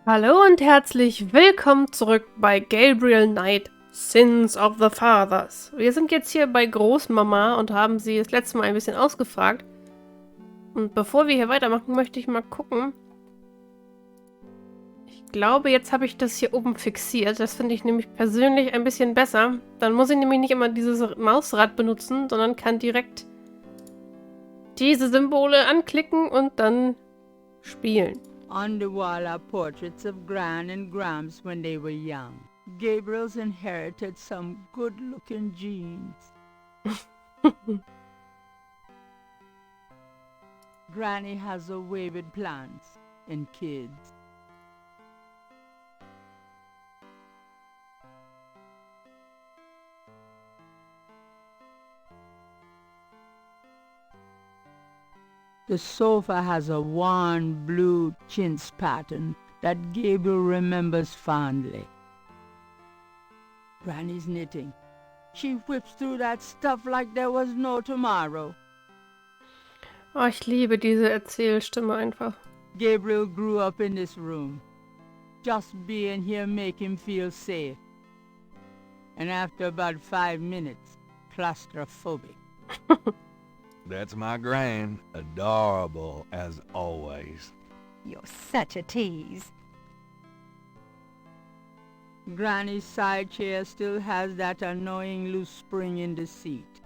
Hallo und herzlich willkommen zurück bei Gabriel Knight, Sins of the Fathers. Wir sind jetzt hier bei Großmama und haben sie das letzte Mal ein bisschen ausgefragt. Und bevor wir hier weitermachen, möchte ich mal gucken. Ich glaube, jetzt habe ich das hier oben fixiert. Das finde ich nämlich persönlich ein bisschen besser. Dann muss ich nämlich nicht immer dieses Mausrad benutzen, sondern kann direkt diese Symbole anklicken und dann spielen. On the wall are portraits of Gran and Grams when they were young. Gabriel's inherited some good-looking genes. Granny has a way with plants and kids. The sofa has a worn blue chintz pattern that Gabriel remembers fondly. Granny's knitting. She whips through that stuff like there was no tomorrow. Oh, ich liebe diese Erzählstimme einfach. Gabriel grew up in this room. Just being here make him feel safe. And after about 5 minutes, claustrophobic. That's my gran, adorable as always. You're such a tease. Granny's side chair still has that annoying loose spring in the seat.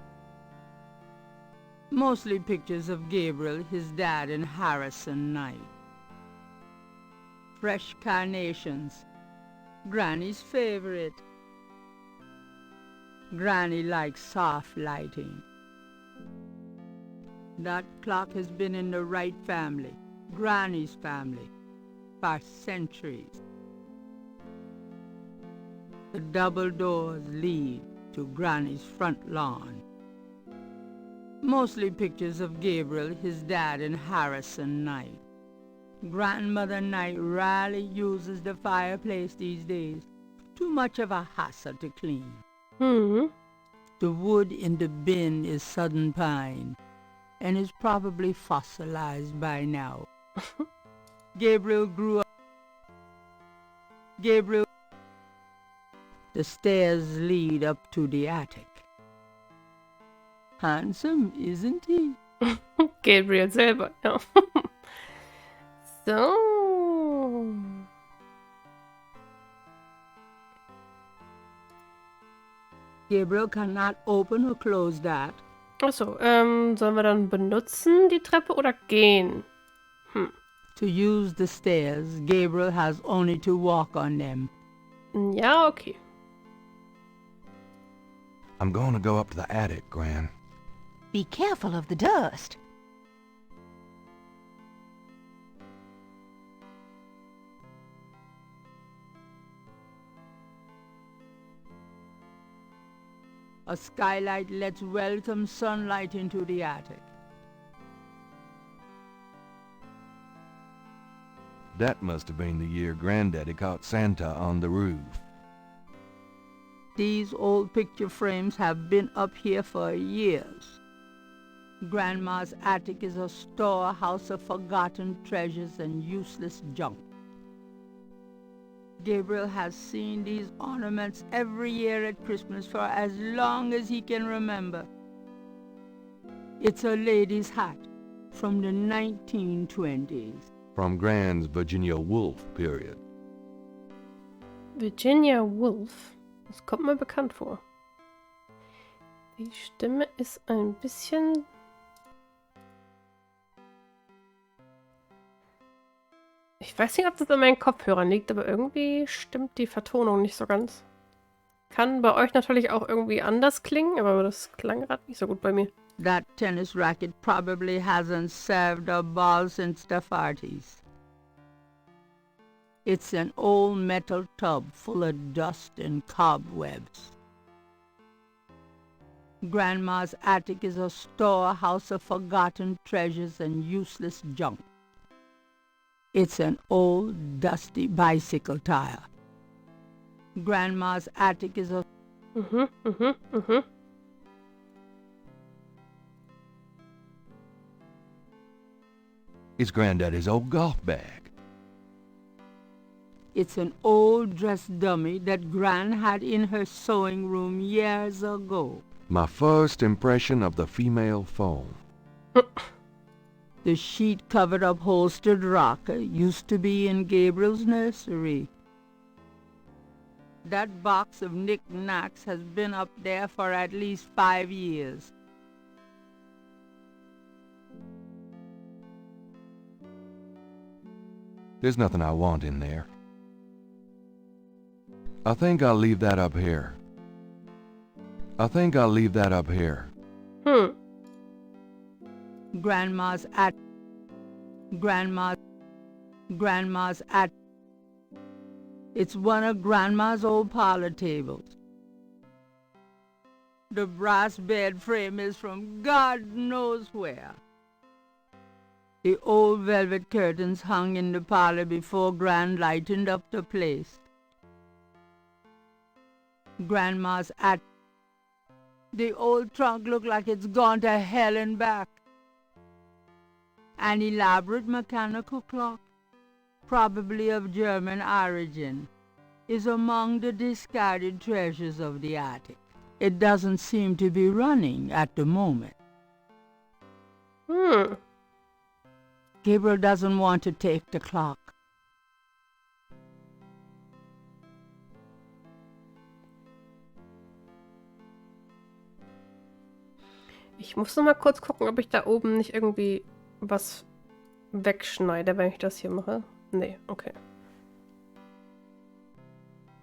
Mostly pictures of Gabriel, his dad, and Harrison Knight. Fresh carnations. Granny's favorite. Granny likes soft lighting. That clock has been in the Wright family, Granny's family, for centuries. The double doors lead to Granny's front lawn. Mostly pictures of Gabriel, his dad, and Harrison Knight. Grandmother Knight rarely uses the fireplace these days. Too much of a hassle to clean. The wood in the bin is southern pine and is probably fossilized by now. Gabriel grew up. The stairs lead up to the attic. Handsome, isn't he? Gabriel selber, ja. So. Gabriel cannot open or close that. Achso, sollen wir dann benutzen die Treppe oder gehen? To use the stairs, Gabriel has only to walk on them. Ja, okay. I'm going to go up to the attic, Gran. Be careful of the dust. A skylight lets welcome sunlight into the attic. That must have been the year Granddaddy caught Santa on the roof. These old picture frames have been up here for years. Grandma's attic is a storehouse of forgotten treasures and useless junk. Gabriel has seen these ornaments every year at Christmas for as long as he can remember. It's a lady's hat from the 1920s. From Gran's Virginia Woolf period. Virginia Woolf. Das kommt mir bekannt vor. Die Stimme ist ein bisschen... Ich weiß nicht, ob das an meinen Kopfhörern liegt, aber irgendwie stimmt die Vertonung nicht so ganz. Kann bei euch natürlich auch irgendwie anders klingen, aber das klang gerade nicht so gut bei mir. That tennis racket probably hasn't served a ball since the 40s. It's an old metal tub full of dust and cobwebs. Grandma's attic is a storehouse of forgotten treasures and useless junk. It's an old, dusty bicycle tire. Grandma's attic is a... It's Granddaddy's old golf bag. It's an old dress dummy that Gran had in her sewing room years ago. My first impression of the female form. The sheet-covered upholstered rocker used to be in Gabriel's nursery. That box of knick-knacks has been up there for at least 5 years. There's nothing I want in there. I think I'll leave that up here. I think I'll leave that up here. Grandma's at. It's one of Grandma's old parlor tables. The brass bed frame is from God knows where. The old velvet curtains hung in the parlor before Gran lightened up the place. Grandma's at. The old trunk looked like it's gone to hell and back. An elaborate mechanical clock, probably of German origin, is among the discarded treasures of the attic. It doesn't seem to be running at the moment. Gabriel doesn't want to take the clock. Ich muss noch mal kurz gucken, ob ich da oben nicht irgendwie was wegschneide, wenn ich das hier mache. Nee, okay.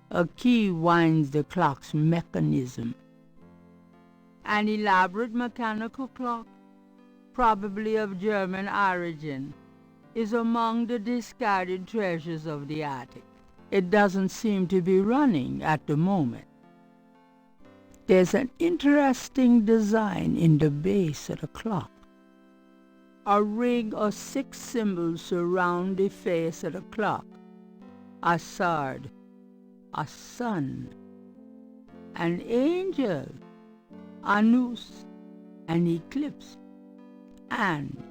A key winds the clock's mechanism. An elaborate mechanical clock, probably of German origin, is among the discarded treasures of the attic. It doesn't seem to be running at the moment. There's an interesting design in the base of the clock. A ring of 6 symbols surround the face of the clock. A sword, a sun, an angel, a noose, an eclipse, and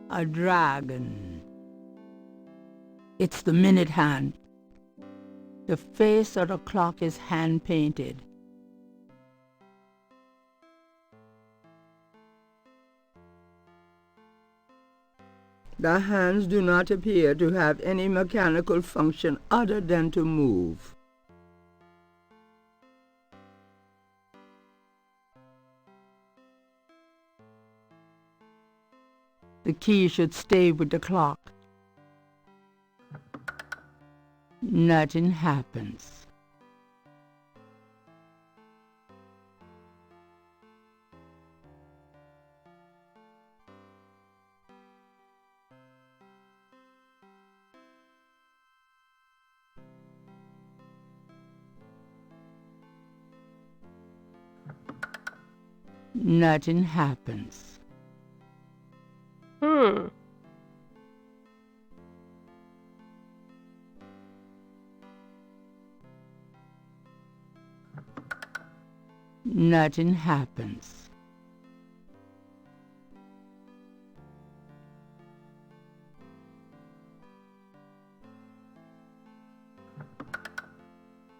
a dragon. It's the minute hand. The face of the clock is hand-painted. The hands do not appear to have any mechanical function other than to move. The key should stay with the clock. Nothing happens. Nothing happens. Nothing happens.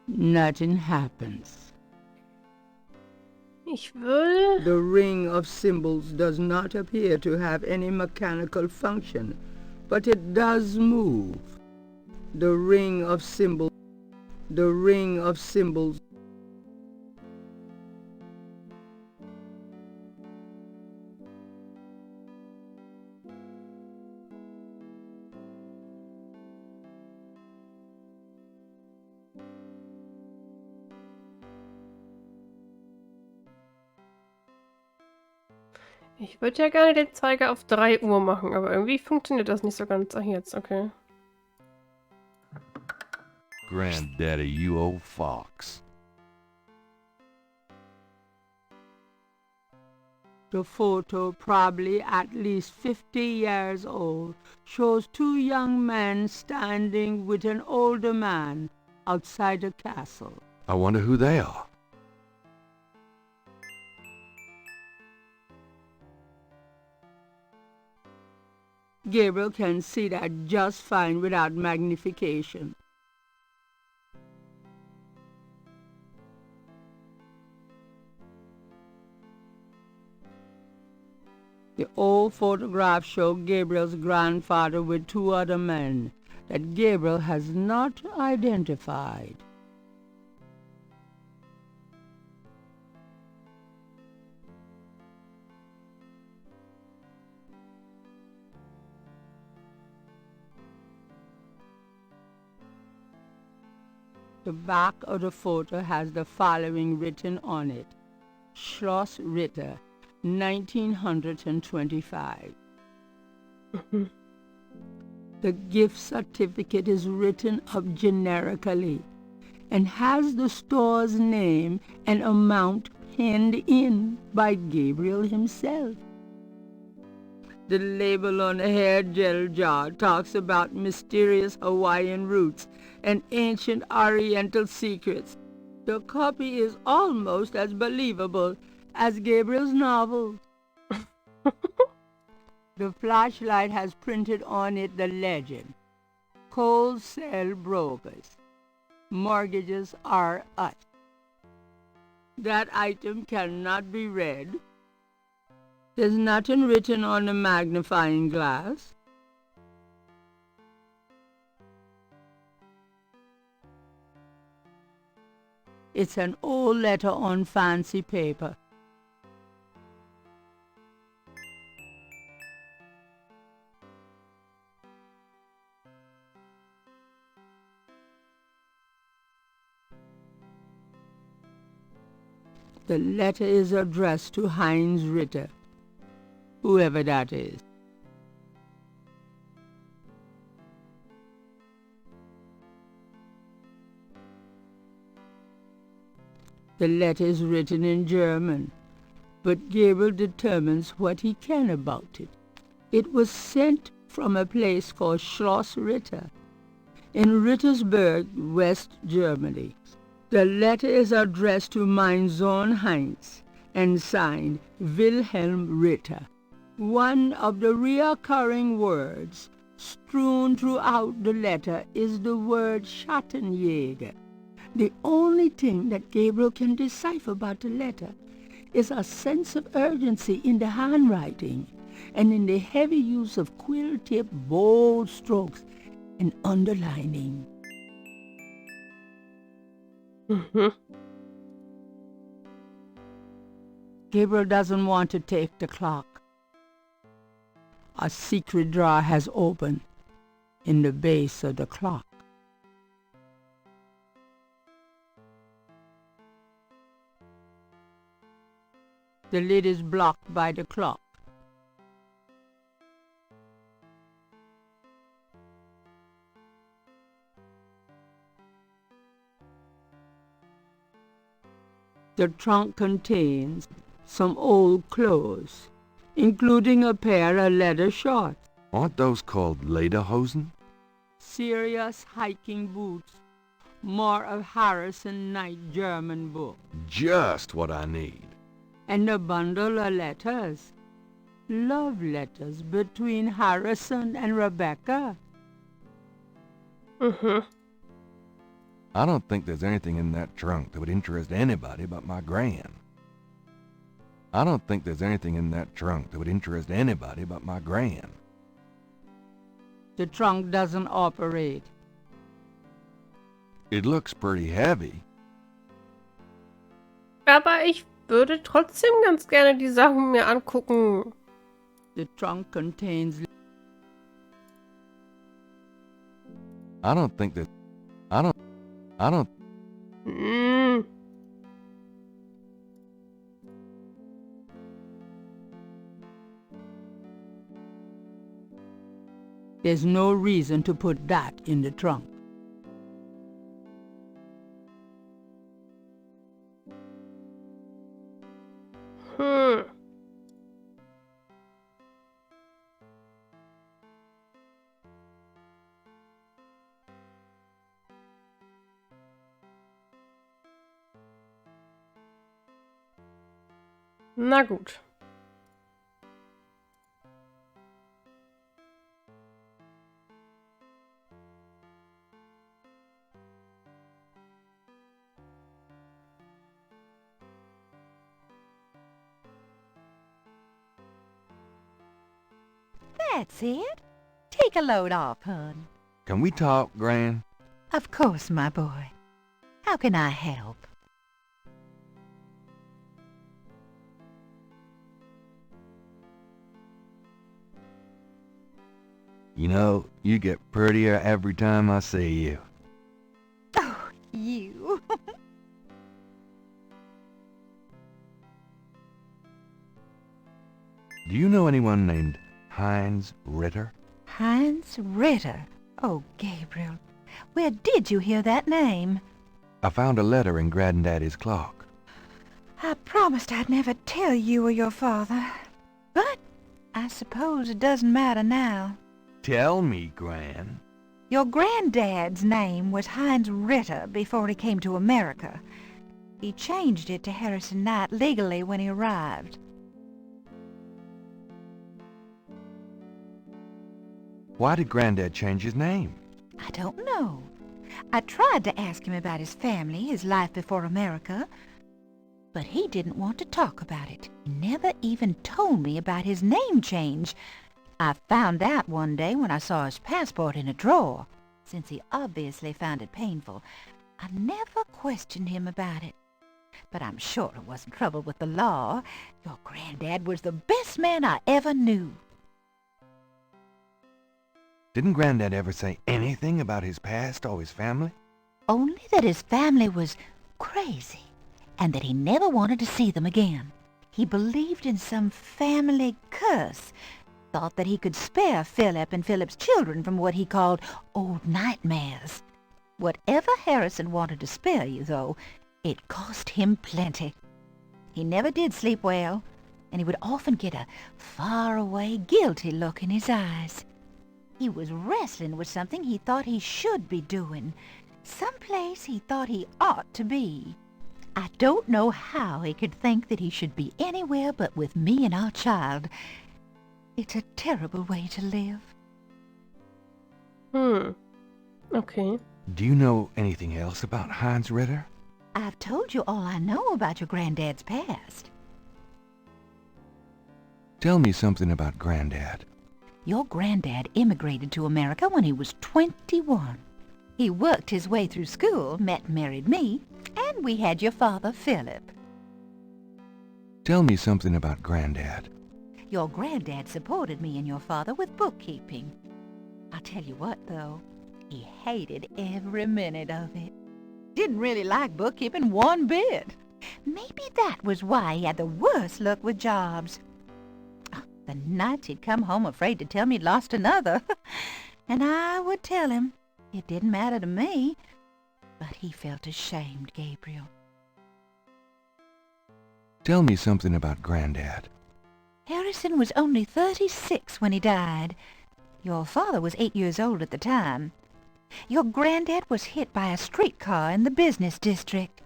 Nothing happens. Ich will... The ring of symbols does not appear to have any mechanical function, but it does move. The ring of symbols. Ich würde ja gerne den Zeiger auf 3 Uhr machen, aber irgendwie funktioniert das nicht so ganz. Ach, jetzt, okay. Granddaddy, you old fox. The photo, probably at least 50 years old, shows 2 young men standing with an older man outside a castle. I wonder who they are. Gabriel can see that just fine without magnification. Old photographs show Gabriel's grandfather with two other men that Gabriel has not identified. The back of the photo has the following written on it: Schloss Ritter, 1925. The gift certificate is written up generically and has the store's name and amount penned in by Gabriel himself. The label on the hair gel jar talks about mysterious Hawaiian roots and ancient Oriental secrets. The copy is almost as believable as Gabriel's novel. The flashlight has printed on it the legend: Wholesale brokers. Mortgages are us. That item cannot be read. There's nothing written on the magnifying glass. It's an old letter on fancy paper. The letter is addressed to Heinz Ritter, whoever that is. The letter is written in German, but Gabriel determines what he can about it. It was sent from a place called Schloss Ritter in Rittersberg, West Germany. The letter is addressed to mein Sohn Heinz and signed Wilhelm Ritter. One of the recurring words strewn throughout the letter is the word Schattenjäger. The only thing that Gabriel can decipher about the letter is a sense of urgency in the handwriting and in the heavy use of quill-tip bold strokes and underlining. Gabriel doesn't want to take the clock. A secret drawer has opened in the base of the clock. The lid is blocked by the clock. The trunk contains some old clothes, including a pair of leather shorts. Aren't those called lederhosen? Serious hiking boots. More of Harrison Knight German book. Just what I need. And a bundle of letters. Love letters between Harrison and Rebecca. I don't think there's anything in that trunk that would interest anybody but my gran. I don't think there's anything in that trunk that would interest anybody but my gran. The trunk doesn't operate. It looks pretty heavy. Aber ich würde trotzdem ganz gerne die Sachen mir angucken. The trunk contains... I don't think that... I don't... There's no reason to put that in the trunk. Na gut. That's it. Take a load off, hon. Can we talk, Gran? Of course, my boy. How can I help? You know, you get prettier every time I see you. Oh, you. Do you know anyone named Heinz Ritter? Heinz Ritter. Oh, Gabriel. Where did you hear that name? I found a letter in Granddaddy's clock. I promised I'd never tell you or your father. But I suppose it doesn't matter now. Tell me, Gran. Your granddad's name was Heinz Ritter before he came to America. He changed it to Harrison Knight legally when he arrived. Why did Granddad change his name? I don't know. I tried to ask him about his family, his life before America, but he didn't want to talk about it. He never even told me about his name change. I found out one day when I saw his passport in a drawer. Since he obviously found it painful, I never questioned him about it. But I'm sure it wasn't trouble with the law. Your granddad was the best man I ever knew. Didn't Granddad ever say anything about his past or his family? Only that his family was crazy, and that he never wanted to see them again. He believed in some family curse, thought that he could spare Philip and Philip's children from what he called old nightmares. Whatever Harrison wanted to spare you, though, it cost him plenty. He never did sleep well, and he would often get a far-away, guilty look in his eyes. He was wrestling with something he thought he should be doing, someplace he thought he ought to be. I don't know how he could think that he should be anywhere but with me and our child. It's a terrible way to live. Okay. Do you know anything else about Heinz Ritter? I've told you all I know about your granddad's past. Tell me something about Granddad. Your granddad immigrated to America when he was 21. He worked his way through school, met and married me, and we had your father, Philip. Tell me something about Granddad. Your granddad supported me and your father with bookkeeping. I'll tell you what, though, he hated every minute of it. Didn't really like bookkeeping one bit. Maybe that was why he had the worst luck with jobs. The nights he'd come home afraid to tell me he'd lost another. And I would tell him. It didn't matter to me. But he felt ashamed, Gabriel. Tell me something about Granddad. Harrison was only 36 when he died. Your father was 8 years old at the time. Your granddad was hit by a streetcar in the business district.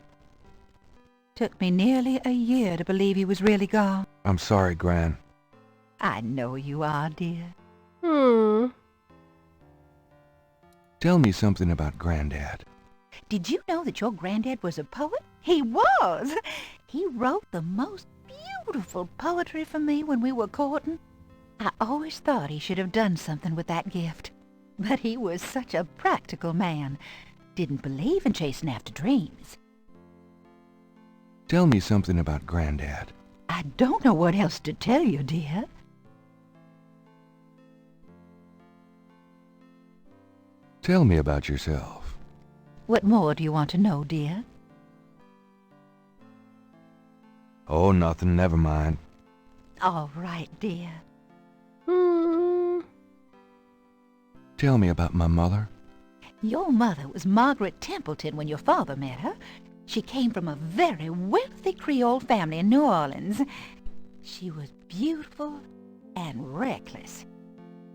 Took me nearly a year to believe he was really gone. I'm sorry, Gran. I know you are, dear. Tell me something about Granddad. Did you know that your granddad was a poet? He was! He wrote the most beautiful poetry for me when we were courting. I always thought he should have done something with that gift. But he was such a practical man. Didn't believe in chasing after dreams. Tell me something about Granddad. I don't know what else to tell you, dear. Tell me about yourself. What more do you want to know, dear? Oh, nothing. Never mind. All right, dear. Tell me about my mother. Your mother was Margaret Templeton when your father met her. She came from a very wealthy Creole family in New Orleans. She was beautiful and reckless.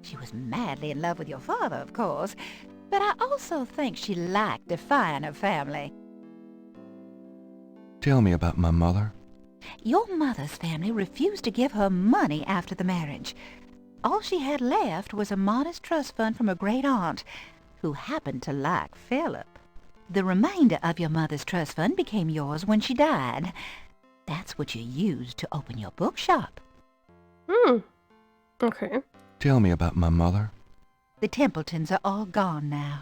She was madly in love with your father, of course, but I also think she liked defying her family. Tell me about my mother. Your mother's family refused to give her money after the marriage. All she had left was a modest trust fund from a great-aunt, who happened to like Philip. The remainder of your mother's trust fund became yours when she died. That's what you used to open your bookshop. Okay. Tell me about my mother. The Templetons are all gone now.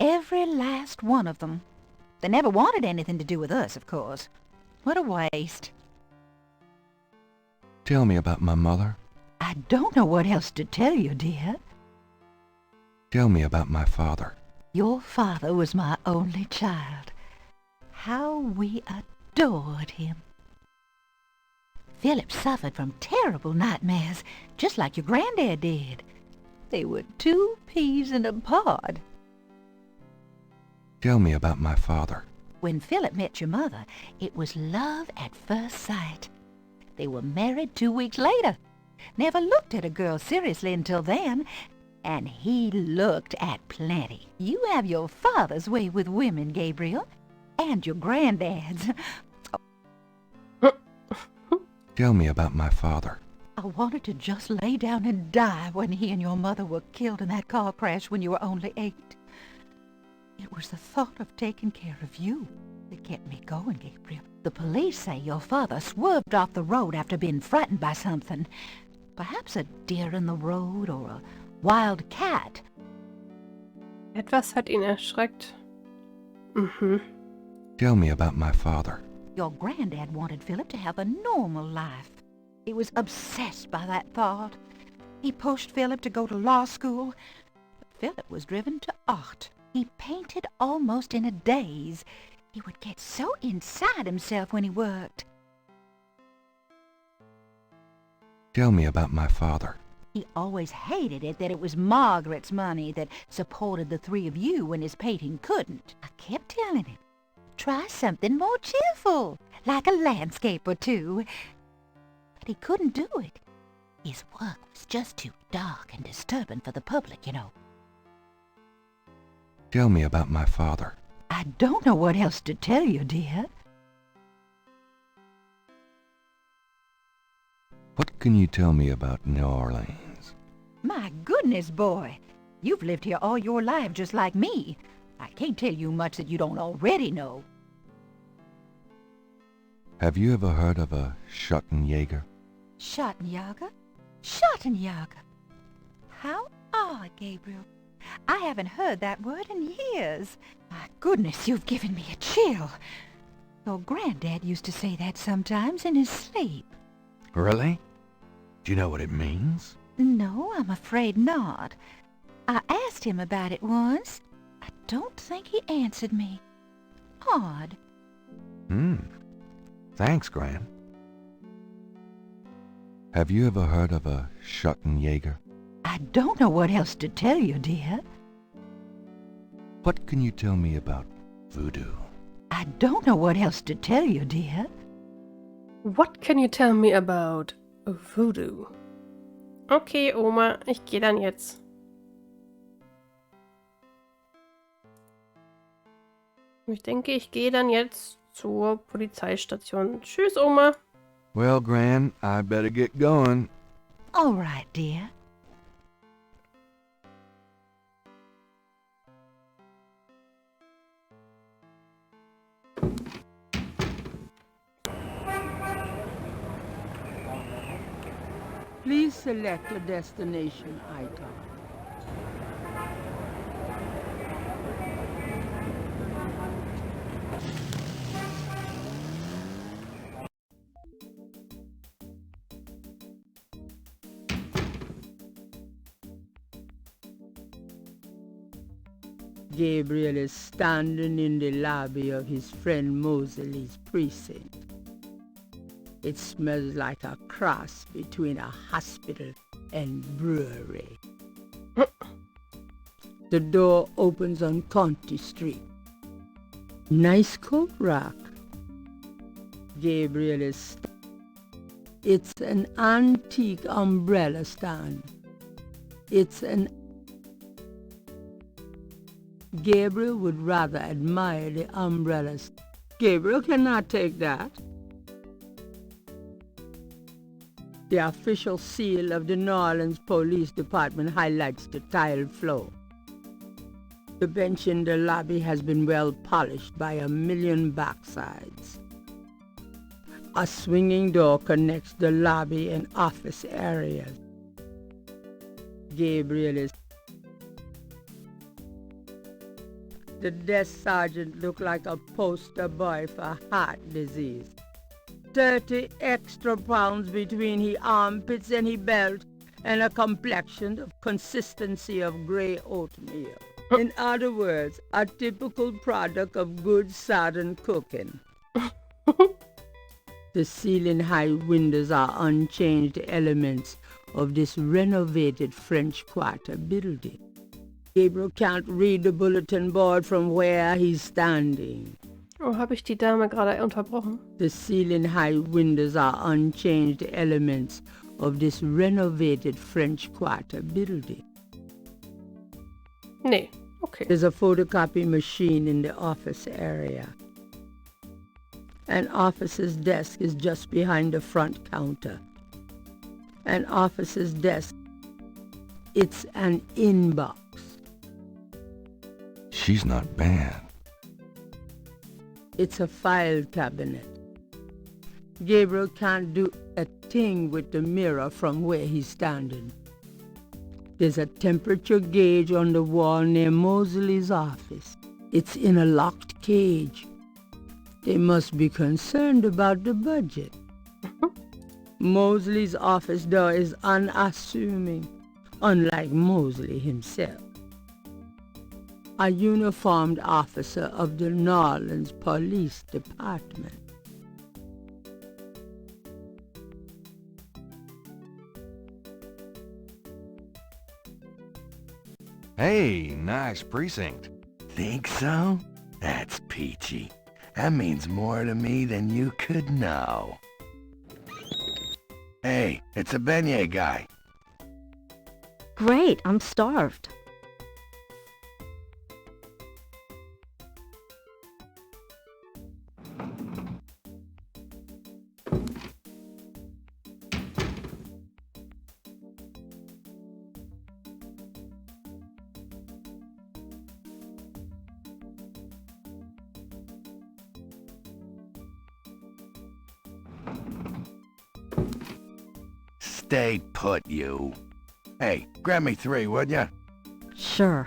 Every last one of them. They never wanted anything to do with us, of course. What a waste. Tell me about my mother. I don't know what else to tell you, dear. Tell me about my father. Your father was my only child. How we adored him. Philip suffered from terrible nightmares, just like your granddad did. They were two peas in a pod. Tell me about my father. When Philip met your mother, it was love at first sight. They were married 2 weeks later. Never looked at a girl seriously until then, and he looked at plenty. You have your father's way with women, Gabriel, and your granddad's. Tell me about my father. I wanted to just lay down and die when he and your mother were killed in that car crash when you were only 8. It was the thought of taking care of you that kept me going, Gabriel. The police say your father swerved off the road after being frightened by something. Perhaps a deer in the road or a wild cat. Etwas hat ihn erschreckt. Mhm. Tell me about my father. Your granddad wanted Philip to have a normal life. He was obsessed by that thought. He pushed Philip to go to law school, but Philip was driven to art. He painted almost in a daze. He would get so inside himself when he worked. Tell me about my father. He always hated it that it was Margaret's money that supported the 3 of you when his painting couldn't. I kept telling him, try something more cheerful, like a landscape or two. But he couldn't do it. His work was just too dark and disturbing for the public, you know. Tell me about my father. I don't know what else to tell you, dear. What can you tell me about New Orleans? My goodness, boy. You've lived here all your life just like me. I can't tell you much that you don't already know. Have you ever heard of a Schattenjäger? Schattenjäger? Schattenjäger. How odd, Gabriel. I haven't heard that word in years. My goodness, you've given me a chill. Your granddad used to say that sometimes in his sleep. Really? Do you know what it means? No, I'm afraid not. I asked him about it once. I don't think he answered me. Odd. Thanks, Gran. Have you ever heard of a Schattenjäger? I don't know what else to tell you, dear. What can you tell me about voodoo? I don't know what else to tell you, dear. What can you tell me about Voodoo? Okay, Oma, ich gehe dann jetzt. Ich denke, ich gehe dann jetzt zur Polizeistation. Tschüss, Oma. Well, Gran, I better get going. All right, dear. Please select a destination icon. Gabriel is standing in the lobby of his friend Moseley's precinct. It smells like a cross between a hospital and brewery. The door opens on County Street. Nice coat rack. Gabriel is... It's an antique umbrella stand. Gabriel would rather admire the umbrellas. Gabriel cannot take that. The official seal of the New Orleans Police Department highlights the tiled floor. The bench in the lobby has been well polished by a million backsides. A swinging door connects the lobby and office areas. Gabriel is... The desk sergeant looked like a poster boy for heart disease. 30 extra pounds between his armpits and his belt, and a complexion of consistency of grey oatmeal. In other words, a typical product of good southern cooking. The ceiling-high windows are unchanged elements of this renovated French Quarter building. Gabriel can't read the bulletin board from where he's standing. Oh, habe ich die Dame gerade unterbrochen? The ceiling-high windows are unchanged elements of this renovated French Quarter building. Nee, okay. There's a photocopy machine in the office area. An officer's desk is just behind the front counter. An officer's desk, it's an inbox. She's not bad. It's a file cabinet. Gabriel can't do a thing with the mirror from where he's standing. There's a temperature gauge on the wall near Mosley's office. It's in a locked cage. They must be concerned about the budget. Mosley's office door is unassuming, unlike Mosley himself. A uniformed officer of the New Orleans Police Department. Hey, nice precinct. Think so? That's peachy. That means more to me than you could know. Hey, it's a beignet guy. Great, I'm starved. Stay put, you. Hey, grab me 3, would ya? Sure.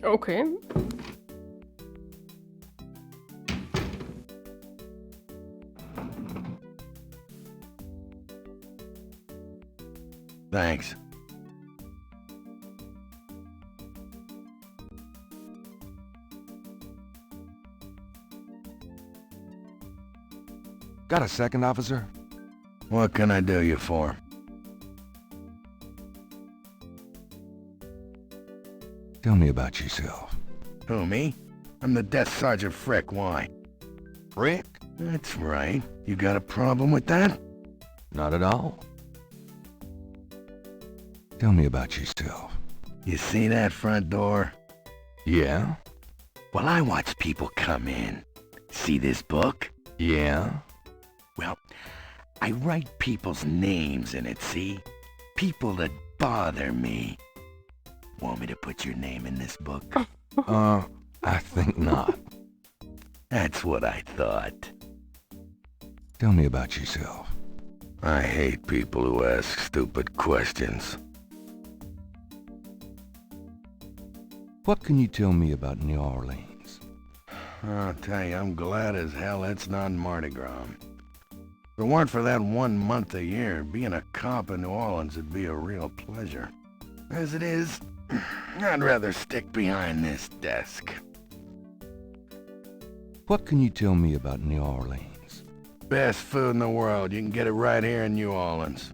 Okay. Thanks. Got a second, officer? What can I do you for? Tell me about yourself. Who, me? I'm the Desk Sergeant Frick. Why? Frick? That's right. You got a problem with that? Not at all. Tell me about yourself. You see that front door? Yeah? Well, I watch people come in. See this book? Yeah? Well, I write people's names in it, see? People that bother me. Want me to put your name in this book? I think not. That's what I thought. Tell me about yourself. I hate people who ask stupid questions. What can you tell me about New Orleans? I'll tell you, I'm glad as hell it's not Mardi Gras. If it weren't for that 1 month a year, being a cop in New Orleans would be a real pleasure. As it is, I'd rather stick behind this desk. What can you tell me about New Orleans? Best food in the world. You can get it right here in New Orleans.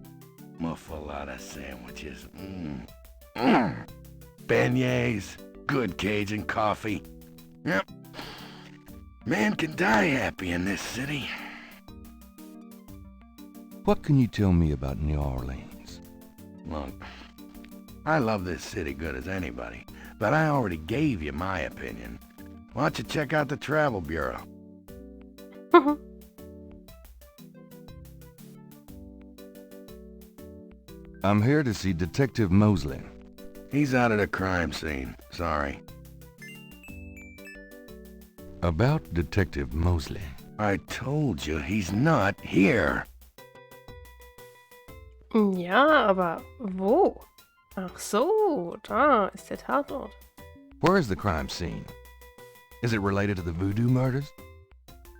Muffaletta sandwiches. Beignets. Good Cajun coffee. Yep. Man can die happy in this city. What can you tell me about New Orleans? Look, I love this city good as anybody, but I already gave you my opinion. Why don't you check out the Travel Bureau? I'm here to see Detective Mosley. He's out at the crime scene. Sorry. About Detective Mosley. I told you he's not here. Ja, aber wo? Ach so, da ist der Tatort. Where is the crime scene? Is it related to the voodoo murders?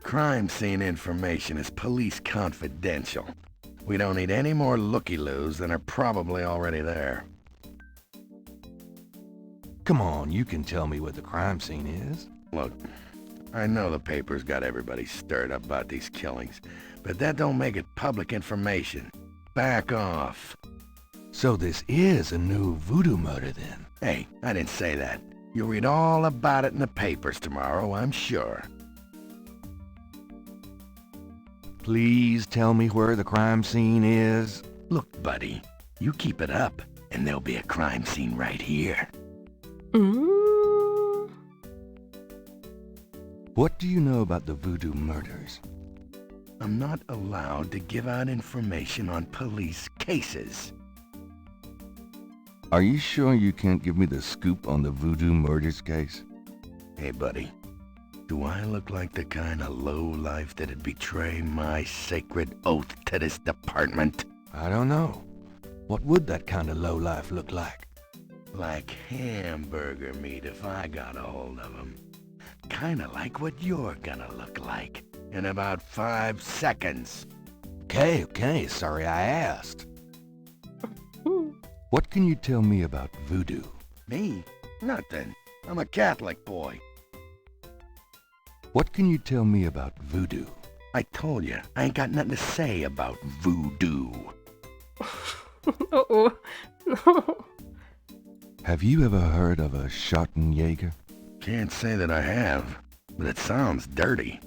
Crime scene information is police confidential. We don't need any more looky-loos than are probably already there. Come on, you can tell me what the crime scene is. Look, I know the paper's got everybody stirred up about these killings, but that don't make it public information. Back off. So this is a new voodoo murder then? Hey, I didn't say that. You'll read all about it in the papers tomorrow, I'm sure. Please tell me where the crime scene is. Look, buddy, you keep it up, and there'll be a crime scene right here. What do you know about the voodoo murders? I'm not allowed to give out information on police cases. Are you sure you can't give me the scoop on the voodoo murders case? Hey, buddy, do I look like the kind of lowlife that'd betray my sacred oath to this department? I don't know. What would that kind of lowlife look like? Like hamburger meat if I got a hold of him. Kinda like what you're gonna look like in about 5 seconds. Okay, sorry I asked. What can you tell me about voodoo? Me? Nothing. I'm a Catholic boy. What can you tell me about voodoo? I told you, I ain't got nothing to say about voodoo. Uh-oh. No. Have you ever heard of a Schattenjäger? Can't say that I have, but it sounds dirty.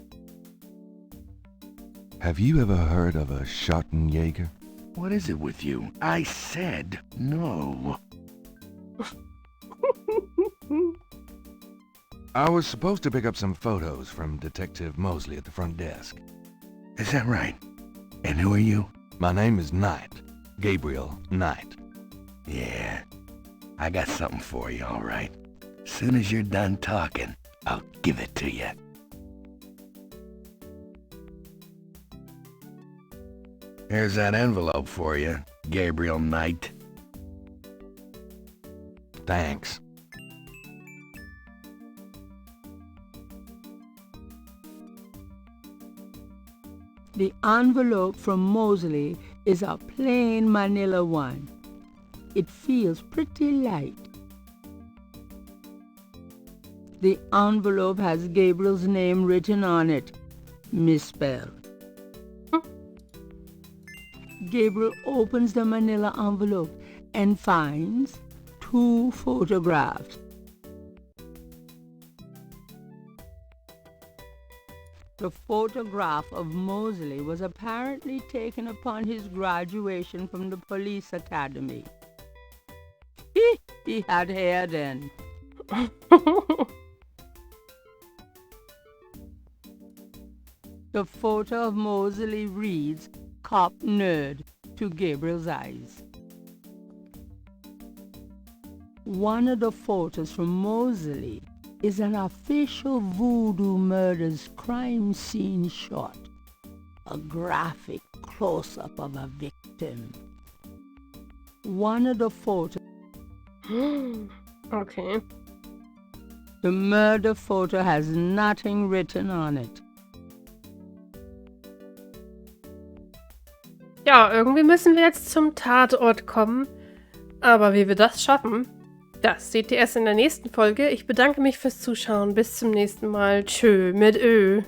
Have you ever heard of a Schattenjäger? What is it with you? I said no. I was supposed to pick up some photos from Detective Mosley at the front desk. Is that right? And who are you? My name is Knight. Gabriel Knight. Yeah, I got something for you, all right. Soon as you're done talking, I'll give it to you. Here's that envelope for you, Gabriel Knight. Thanks. The envelope from Mosley is a plain manila one. It feels pretty light. The envelope has Gabriel's name written on it, misspelled. Gabriel opens the manila envelope and finds 2 photographs. The photograph of Mosley was apparently taken upon his graduation from the police academy. He had hair then. The photo of Mosley reads, "Cop nerd," to Gabriel's eyes. One of the photos from Mosley is an official voodoo murders crime scene shot, a graphic close-up of a victim. One of the photos... Okay. The murder photo has nothing written on it. Ja, irgendwie müssen wir jetzt zum Tatort kommen. Aber wie wir das schaffen, das seht ihr erst in der nächsten Folge. Ich bedanke mich fürs Zuschauen. Bis zum nächsten Mal. Tschö mit Ö.